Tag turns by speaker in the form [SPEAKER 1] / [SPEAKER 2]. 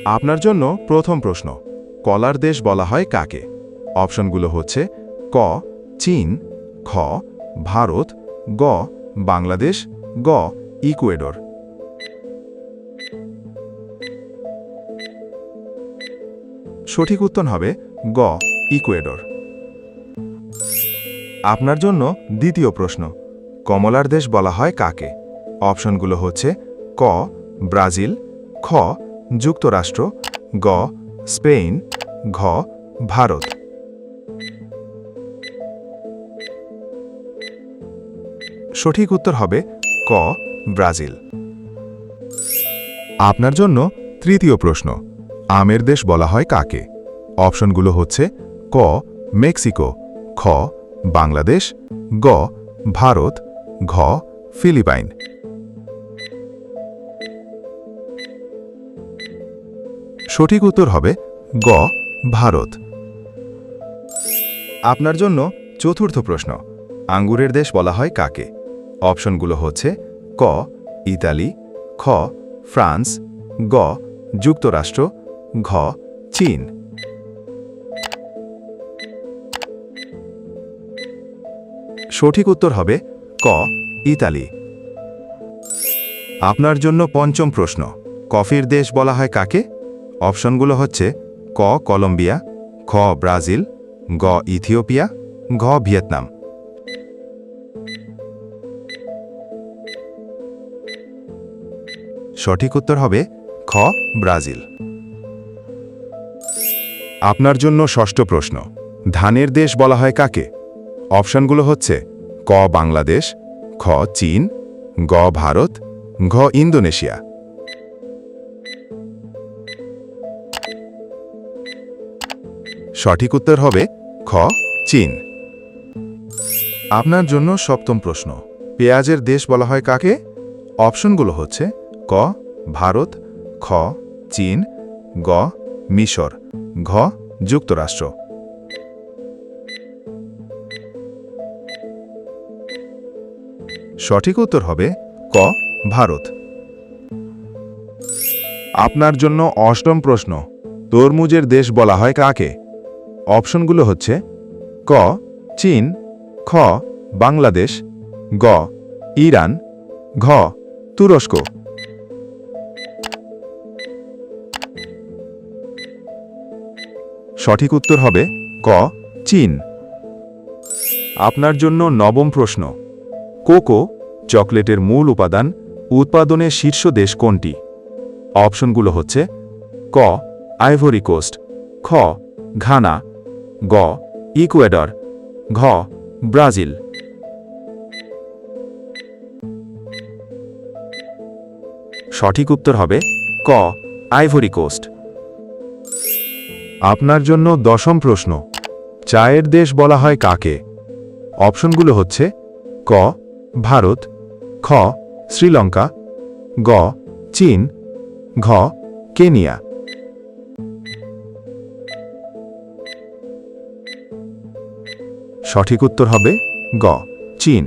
[SPEAKER 1] আপনার জন্য প্রথম প্রশ্ন, কলার দেশ বলা হয় কাকে? অপশনগুলো হচ্ছে ক চীন, খ ভারত, গ বাংলাদেশ, গ ইকুয়েডর। সঠিক উত্তর হবে গ ইকুয়েডর। আপনার জন্য দ্বিতীয় প্রশ্ন, কমলার দেশ বলা হয় কাকে? অপশনগুলো হচ্ছে ক ব্রাজিল, খ যুক্তরাষ্ট্র, গ স্পেন, ঘ ভারত। সঠিক উত্তর হবে ক ব্রাজিল। আপনার জন্য তৃতীয় প্রশ্ন, আমের দেশ বলা হয় কাকে? অপশনগুলো হচ্ছে ক মেক্সিকো, খ বাংলাদেশ, গ ভারত, ঘ ফিলিপাইন। সঠিক উত্তর হবে গ ভারত। আপনার জন্য চতুর্থ প্রশ্ন, আঙ্গুরের দেশ বলা হয় কাকে? অপশনগুলো হচ্ছে ক ইতালি, খ ফ্রান্স, গ যুক্তরাষ্ট্র, ঘ চীন। সঠিক উত্তর হবে ক ইতালি। আপনার জন্য পঞ্চম প্রশ্ন, কফির দেশ বলা হয় কাকে? অপশনগুলো হচ্ছে ক কলম্বিয়া, খ ব্রাজিল, গ ইথিওপিয়া, ঘ ভিয়েতনাম। সঠিক উত্তর হবে খ ব্রাজিল। আপনার জন্য ষষ্ঠ প্রশ্ন, ধানের দেশ বলা হয় কাকে? অপশনগুলো হচ্ছে ক বাংলাদেশ, খ চীন, গ ভারত, ঘ ইন্দোনেশিয়া। সঠিক উত্তর হবে খ চীন। আপনার জন্য সপ্তম প্রশ্ন, পেঁয়াজের দেশ বলা হয় কাকে? অপশনগুলো হচ্ছে ক ভারত, খ চীন, গ মিশর, ঘ যুক্তরাষ্ট্র। সঠিক উত্তর হবে ক ভারত। আপনার জন্য অষ্টম প্রশ্ন, তরমুজের দেশ বলা হয় কাকে? অপশনগুলো হচ্ছে ক চীন, খ বাংলাদেশ, গ ইরান, ঘ তুরস্ক। সঠিক উত্তর হবে ক চীন। আপনার জন্য নবম প্রশ্ন, কোকো চকলেটের মূল উপাদান, উৎপাদনে শীর্ষ দেশ কোনটি? অপশনগুলো হচ্ছে ক আইভরি কোস্ট, খ ঘানা, গ ইকুয়েডর, ঘ ব্রাজিল। সঠিক উত্তর হবে ক আইভরি কোস্ট। আপনার জন্য দশম প্রশ্ন, চায়ের দেশ বলা হয় কাকে? অপশনগুলো হচ্ছে ক ভারত, খ শ্রীলঙ্কা, গ চীন, ঘ কেনিয়া। সঠিক উত্তর হবে গ চীন।